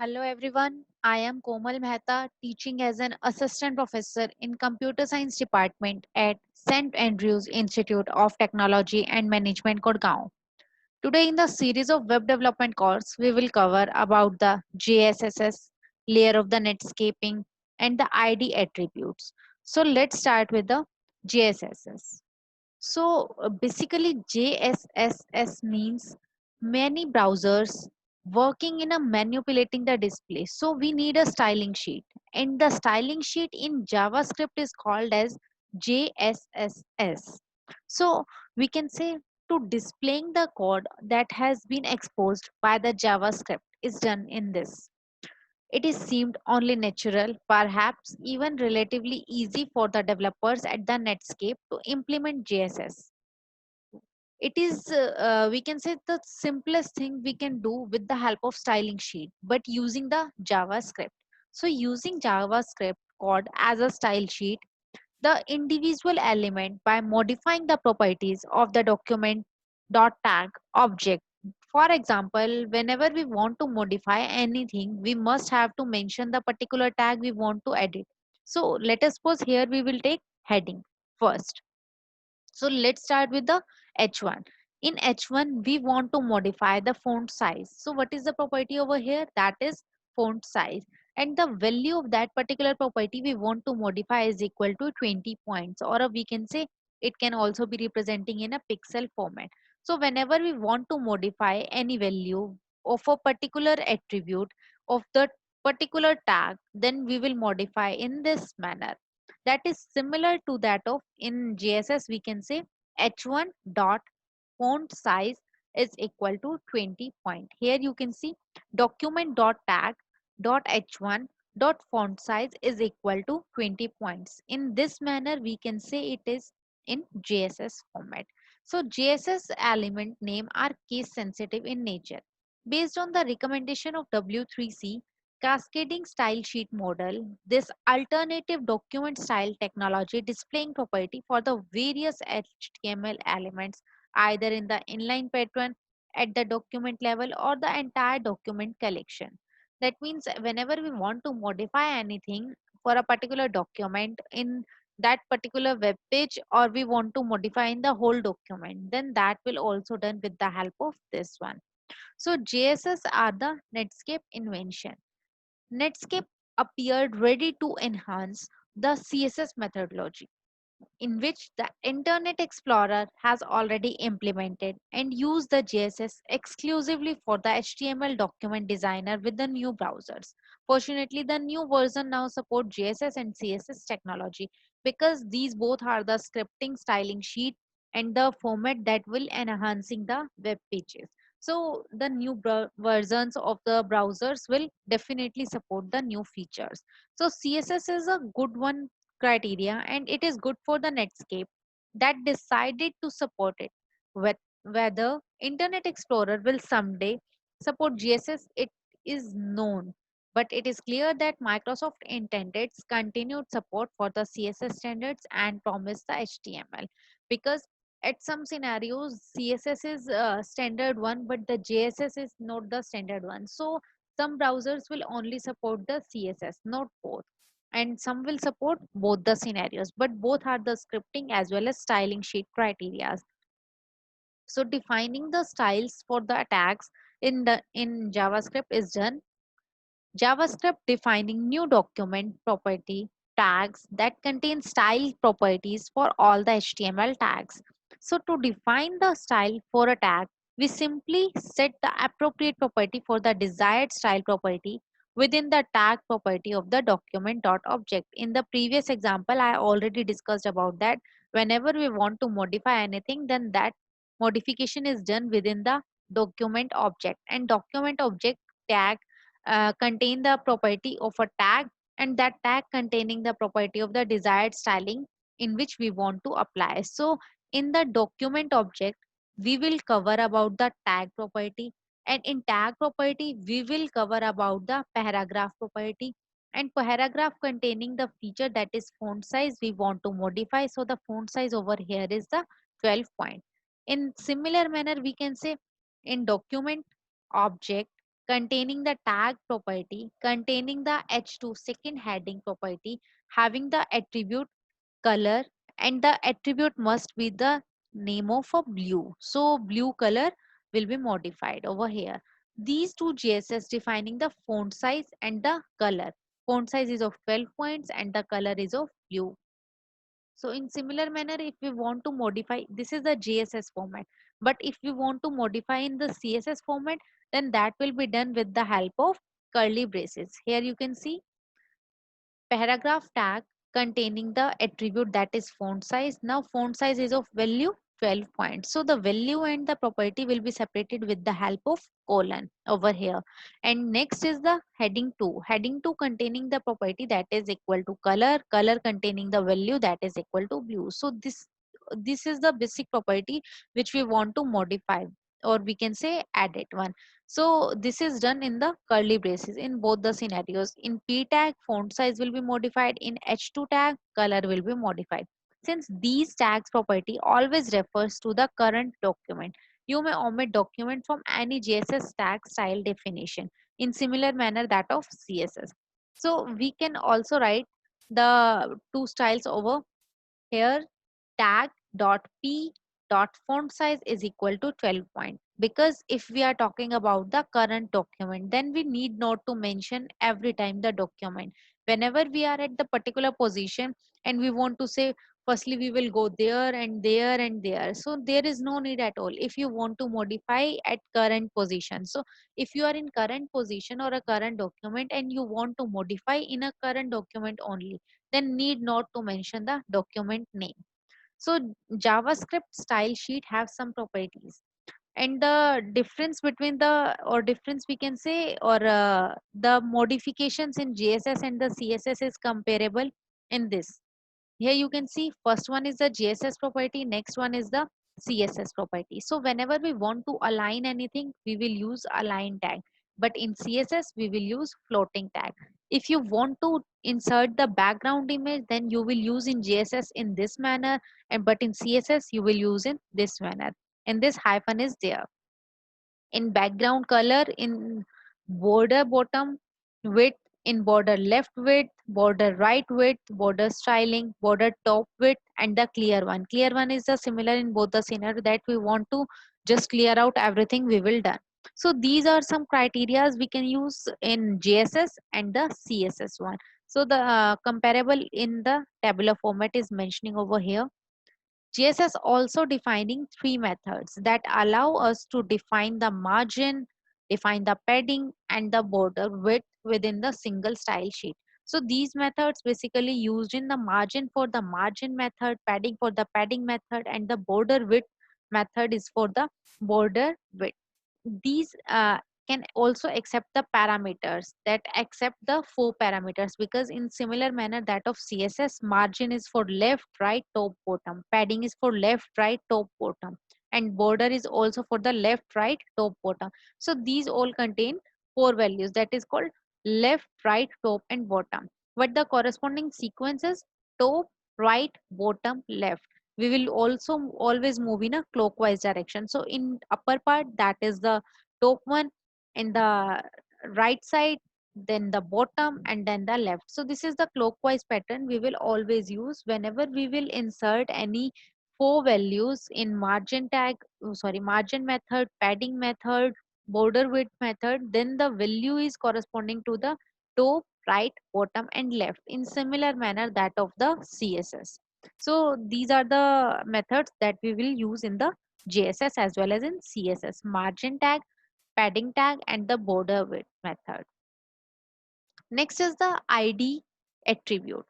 Hello everyone, I am Komal Mehta, teaching as an assistant professor in Computer Science Department at St. Andrews Institute of Technology and Management, Gurgaon. Today in the series of web development course, we will cover about the JSSS, layer of the netscaping and the ID attributes. So let's start with the JSSS. Basically, JSSS means many browsers working in a manipulating the display. So we need a styling sheet, and the styling sheet in JavaScript is called as JSSS. So we can say to displaying the code that has been exposed by the JavaScript is done in this. It is seemed only natural, perhaps even relatively easy for the developers at the Netscape to implement JSS. It is, we can say, the simplest thing we can do with the help of styling sheet, but using the JavaScript. So using JavaScript code as a style sheet, the individual element by modifying the properties of the document dot tag object. For example, whenever we want to modify anything, we must have to mention the particular tag we want to edit. So let us suppose here we will take heading first. So let's start with the H1. In H1, we want to modify the font size. So what is the property over here? That is font size. And the value of that particular property we want to modify is equal to 20 points, or we can say it can also be representing in a pixel format. So whenever we want to modify any value of a particular attribute of the particular tag, then we will modify in this manner. That is similar to that of in JSS. We can say h1 dot font size is equal to 20 point. Here you can see document dot tag dot h1 dot font size is equal to 20 points. In this manner we can say it is in JSS format. So JSS element name are case sensitive in nature. Based on the recommendation of W3C cascading style sheet model, this alternative document style technology displaying property for the various HTML elements either in the inline pattern at the document level or the entire document collection. That means whenever we want to modify anything for a particular document in that particular web page, or we want to modify in the whole document, then that will also done with the help of this one. So JSS are the Netscape invention. Netscape appeared ready to enhance the CSS methodology, in which the Internet Explorer has already implemented and used the JSS exclusively for the HTML document designer with the new browsers. Fortunately, the new version now support JSS and CSS technology because these both are the scripting styling sheet and the format that will enhancing the web pages. So the new versions of the browsers will definitely support the new features. So CSS is a good one criteria, and it is good for the Netscape that decided to support it. Whether Internet Explorer will someday support GSS, it is known, but it is clear that Microsoft intended continued support for the CSS standards and promised the HTML, because at some scenarios CSS is standard one, but the JSS is not the standard one. So some browsers will only support the CSS, not both, and some will support both the scenarios, but both are the scripting as well as styling sheet criteria. So defining the styles for the tags in JavaScript is done. JavaScript defining new document property tags that contain style properties for all the HTML tags. So to define the style for a tag, we simply set the appropriate property for the desired style property within the tag property of the document dot object. In the previous example, I already discussed about that. Whenever we want to modify anything, then that modification is done within the document object, and document object tag contain the property of a tag, and that tag containing the property of the desired styling in which we want to apply. So in the document object we will cover about the tag property, and in tag property we will cover about the paragraph property, and paragraph containing the feature that is font size we want to modify. So the font size over here is the 12 point. In similar manner we can say in document object containing the tag property, containing the h2 second heading property, having the attribute color, and the attribute must be the name of a blue. So blue color will be modified over here. These two GSS defining the font size and the color. Font size is of 12 points and the color is of blue. So in similar manner, if we want to modify, this is the GSS format. But if we want to modify in the CSS format, then that will be done with the help of curly braces. Here you can see paragraph tag containing the attribute that is font size. Now font size is of value 12 points. So the value and the property will be separated with the help of colon over here. And next is the heading 2. Heading 2 containing the property that is equal to color. Color containing the value that is equal to blue. So this is the basic property which we want to modify, or we can say add it one. So this is done in the curly braces in both the scenarios. In P tag, font size will be modified. In H2 tag, color will be modified. Since these tags property always refers to the current document, you may omit document from any GSS tag style definition in similar manner that of CSS. So we can also write the two styles over here. Tag dot p dot font size is equal to 12 point, because if we are talking about the current document, then we need not to mention every time the document. Whenever we are at the particular position and we want to say firstly we will go there and there and there, so there is no need at all if you want to modify at current position. So if you are in current position or a current document and you want to modify in a current document only, then need not to mention the document name. So JavaScript style sheet have some properties, and the difference between the, or difference we can say, or the modifications in JSS and the CSS is comparable in this. Here you can see first one is the GSS property, next one is the CSS property. So whenever we want to align anything, we will use align tag. But in CSS, we will use floating tag. If you want to insert the background image, then you will use in GSS in this manner, and but in CSS, you will use in this manner. And this hyphen is there. In background color, in border bottom width, in border left width, border right width, border styling, border top width, and the clear one. Clear one is the similar in both the scenario that we want to just clear out everything we will done. So these are some criterias we can use in JSS and the CSS one. So the comparable in the tabular format is mentioning over here. GSS also defining three methods that allow us to define the margin, define the padding, and the border width within the single style sheet. So these methods basically used in the margin for the margin method, padding for the padding method, and the border width method is for the border width. These can also accept the parameters that accept the four parameters, because in similar manner that of CSS, margin is for left, right, top, bottom, padding is for left, right, top, bottom, and border is also for the left, right, top, bottom. So these all contain four values, that is called left, right, top, and bottom. But the corresponding sequences top, right, bottom, left, we will also always move in a clockwise direction. So in upper part, that is the top one, in the right side, then the bottom, and then the left. So this is the clockwise pattern we will always use whenever we will insert any four values in margin tag, sorry, margin method, padding method, border width method. Then the value is corresponding to the top, right, bottom, and left in similar manner that of the CSS. So these are the methods that we will use in the JSS as well as in CSS: margin tag, padding tag, and the border width method. Next is the ID attribute.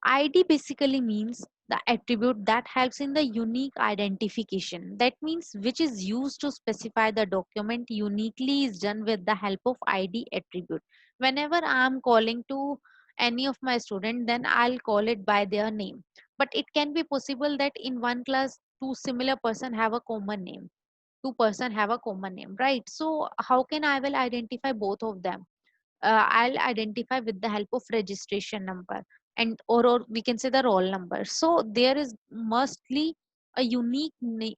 ID basically means the attribute that helps in the unique identification. That means which is used to specify the document uniquely is done with the help of ID attribute. Whenever I am calling to any of my student, then I'll call it by their name. But it can be possible that in one class, two similar person have a common name. Two-person have a common name, right? So how can I will identify both of them? I'll identify with the help of registration number, and or we can say the roll number. So there is mostly a unique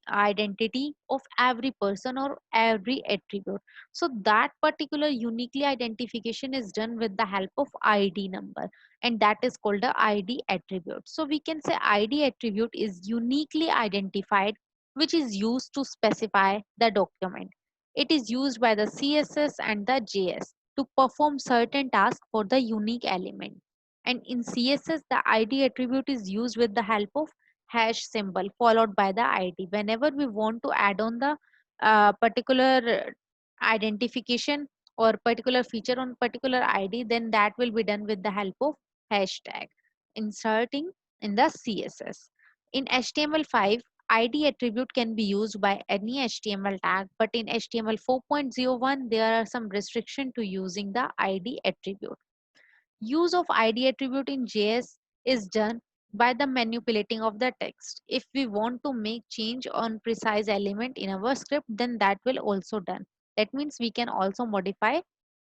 identity of every person or every attribute. So that particular uniquely identification is done with the help of ID number, and that is called the ID attribute. So we can say ID attribute is uniquely identified, which is used to specify the document. It is used by the CSS and the JS to perform certain tasks for the unique element. And in CSS, the ID attribute is used with the help of hash symbol followed by the ID. Whenever we want to add on the particular identification or particular feature on particular ID, then that will be done with the help of hashtag inserting in the CSS. In HTML5, ID attribute can be used by any HTML tag, but in HTML 4.01, there are some restriction to using the ID attribute. Use of ID attribute in JS is done by the manipulating of the text. If we want to make change on precise element in our script, then that will also done. That means we can also modify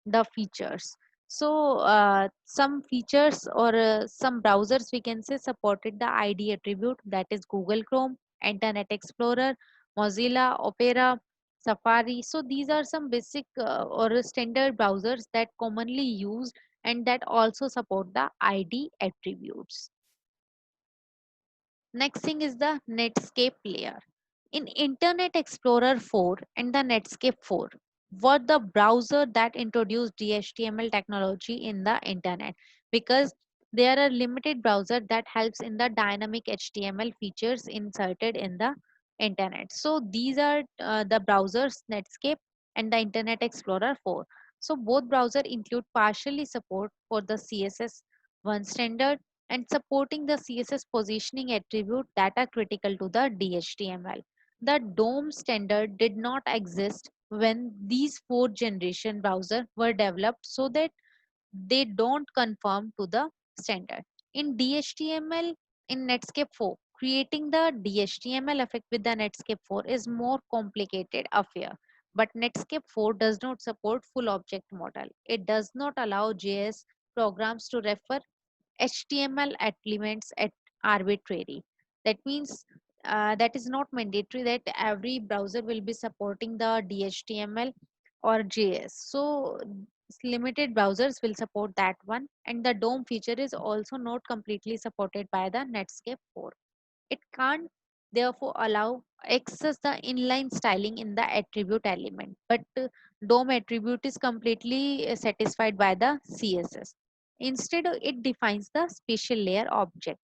the features. So some features or some browsers we can say supported the ID attribute, that is Google Chrome, Internet Explorer, Mozilla, Opera, Safari. So these are some basic or standard browsers that commonly used and that also support the ID attributes. Next thing is the Netscape layer. In Internet Explorer 4 and the Netscape 4 were the browser that introduced DHTML technology in the internet, because there are limited browser that helps in the dynamic HTML features inserted in the internet. So these are the browsers Netscape and the Internet Explorer 4. So both browser include partially support for the CSS1 standard and supporting the CSS positioning attribute that are critical to the DHTML. The DOM standard did not exist when these fourth generation browser were developed, so that they don't conform to the standard. In DHTML, in Netscape 4, creating the DHTML effect with the Netscape 4 is more complicated affair. But Netscape 4 does not support full object model. It does not allow JS programs to refer HTML elements at arbitrary. That means that is not mandatory that every browser will be supporting the DHTML or JS. So limited browsers will support that one, and the DOM feature is also not completely supported by the Netscape 4. It can't therefore allow access the inline styling in the attribute element, but DOM attribute is completely satisfied by the CSS. Instead, it defines the spatial layer object.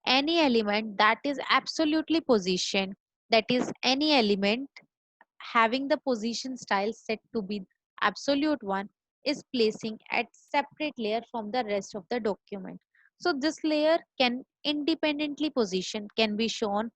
Any element that is absolutely positioned, that is, any element having the position style set to be absolute one, is placing at separate layer from the rest of the document. So this layer can independently position, can be shown,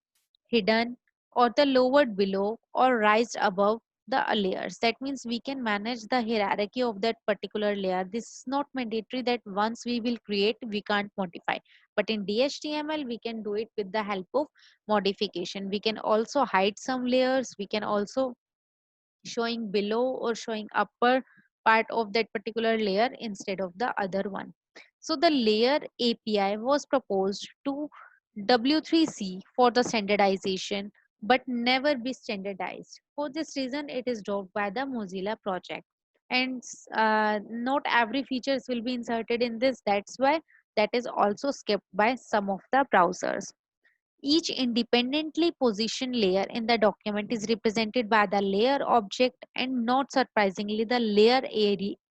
hidden, or the lowered below or raised above the layers. That means we can manage the hierarchy of that particular layer. This is not mandatory that once we will create we can't modify, but in DHTML we can do it with the help of modification. We can also hide some layers, we can also showing below or showing upper part of that particular layer instead of the other one. So the layer API was proposed to W3C for the standardization, but never be standardized. For this reason, it is dropped by the Mozilla project. And not every features will be inserted in this. That's why that is also skipped by some of the browsers. Each independently positioned layer in the document is represented by the layer object, and not surprisingly, the layer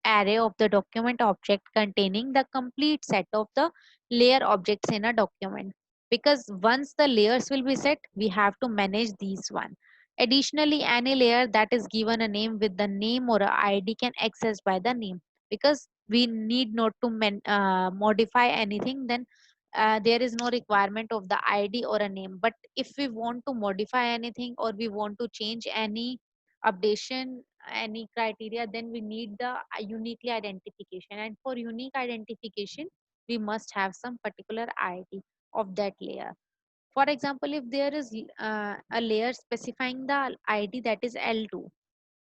array of the document object containing the complete set of the layer objects in a document. Because once the layers will be set, we have to manage these one. Additionally, any layer that is given a name with the name or a ID can access by the name, because we need not to modify anything, then there is no requirement of the ID or a name. But if we want to modify anything or we want to change any updation, any criteria, then we need the uniquely identification. And for unique identification, we must have some particular ID of that layer. For example, if there is a layer specifying the ID that is L2,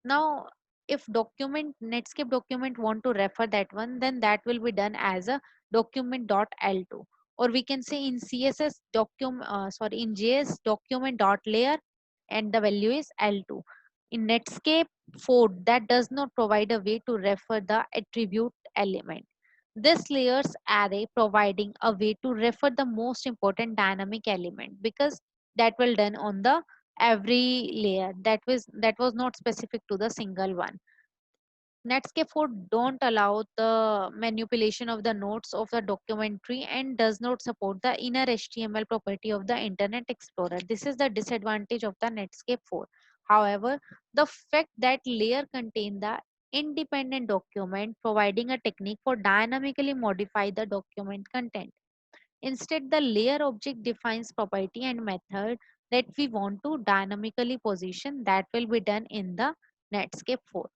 now if document Netscape document want to refer that one, then that will be done as a document.l2. or we can say in CSS document, in JS document dot layer, and the value is L2. In Netscape 4, that does not provide a way to refer the attribute element. This layers array providing a way to refer the most important dynamic element, because that will done on the every layer, that was not specific to the single one. Netscape 4 don't allow the manipulation of the nodes of the documentary and does not support the inner HTML property of the Internet Explorer. This is the disadvantage of the Netscape 4. However, the fact that layer contain the independent document, providing a technique for dynamically modify the document content. Instead, the layer object defines property and method that we want to dynamically position, that will be done in the Netscape 4.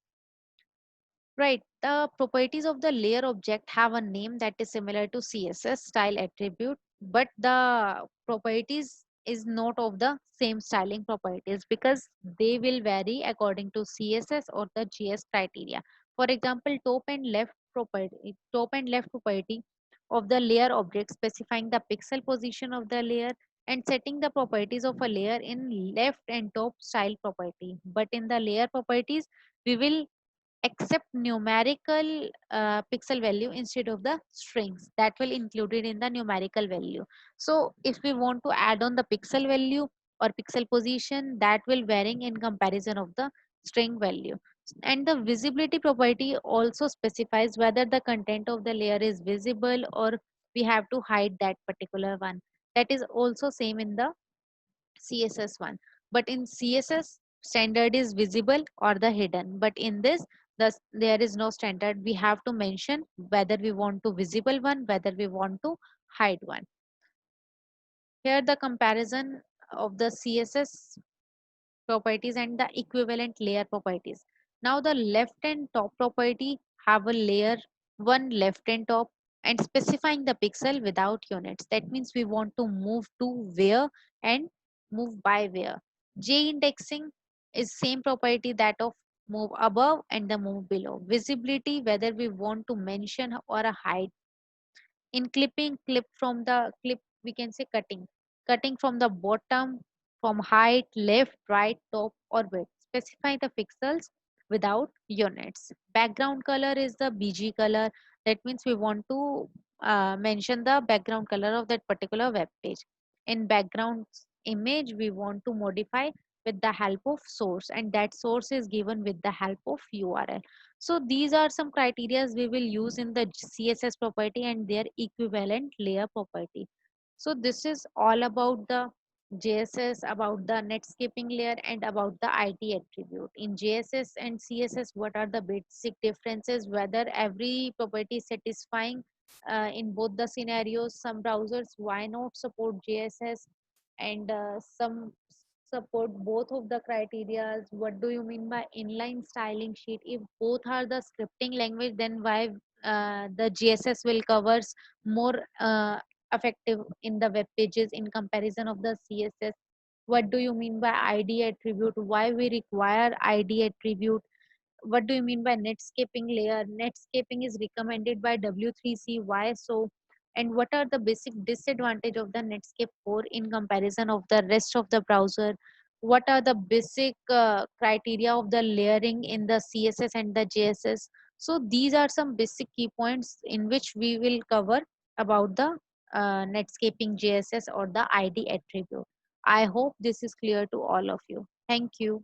Right. The properties of the layer object have a name that is similar to CSS style attribute, but the properties is not of the same styling properties, because they will vary according to CSS or the GS criteria. For example, top and left property of the layer object specifying the pixel position of the layer and setting the properties of a layer in left and top style property. But in the layer properties, we will accept numerical pixel value instead of the strings that will included in the numerical value. So if we want to add on the pixel value or pixel position, that will varying in comparison of the string value. And the visibility property also specifies whether the content of the layer is visible or we have to hide that particular one. That is also same in the CSS one. But in CSS, standard is visible or the hidden. But in this, there is no standard. We have to mention whether we want to visible one, whether we want to hide one. Here the comparison of the CSS properties and the equivalent layer properties. Now the left and top property have a layer one left and top and specifying the pixel without units. That means we want to move to where and move by where. J indexing is same property that of move above and the move below. Visibility, whether we want to mention or a hide. In clipping, clip from the clip, we can say cutting from the bottom, from height, left, right, top, or width. Specify the pixels without units. Background color is the BG color. That means we want to mention the background color of that particular web page. In background image, we want to modify with the help of source, and that source is given with the help of URL. So these are some criterias we will use in the CSS property and their equivalent layer property. So this is all about the JSS, about the netscaping layer, and about the ID attribute. In JSS and CSS, what are the basic differences? Whether every property is satisfying in both the scenarios. Some browsers why not support JSS, and some support both of the criterias. What do you mean by inline styling sheet? If both are the scripting language, then why the GSS will covers more effective in the web pages in comparison of the CSS? What do you mean by ID attribute? Why we require ID attribute? What do you mean by netscaping layer? Netscaping is recommended by W3CY. So, and what are the basic disadvantage of the Netscape 4 in comparison of the rest of the browser? What are the basic criteria of the layering in the CSS and the JSS? So these are some basic key points in which we will cover about the Netscaping JSS or the ID attribute. I hope this is clear to all of you. Thank you.